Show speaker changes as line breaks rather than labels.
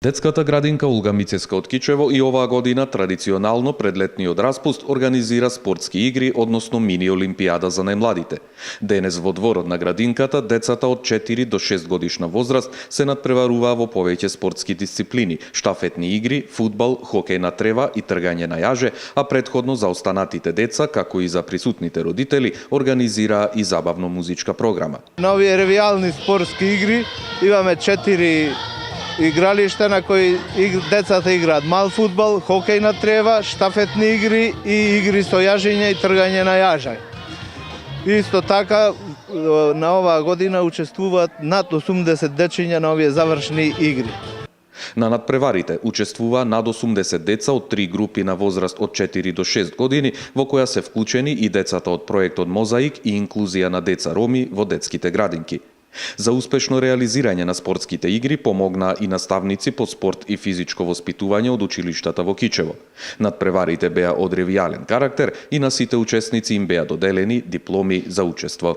Детската градинка Олга Мицеска од Кичево и оваа година традиционално пред летниот распуст организира спортски игри, односно мини олимпијада за најмладите. Денес во дворот на градинката децата од 4 до 6 годишна возраст се надпреваруваа во повеќе спортски дисциплини: штафетни игри, фудбал, хокеј на трева и тргање на јаже, а претходно за останатите деца, како и за присутните родители, организираа и забавно музичка програма.
На овие ревијални спортски игри имаме 4 игралишта на кои децата играат мал фудбал, хокеј на трева, штафетни игри и игри со јажење и тргање на јажа. Исто така, на оваа година учествуваат над 80 дечиња на овие завршни игри.
На надпреварите учествуваа над 80 деца од 3 групи на возраст од 4 до 6 години, во која се вклучени и децата од проектот Мозаик и инклузија на деца роми во детските градинки. За успешно реализирање на спортските игри помогнаа и наставници по спорт и физичко воспитување од училиштата во Кичево. Надпреварите беа од ревијален карактер и на сите учесници им беа доделени дипломи за учество.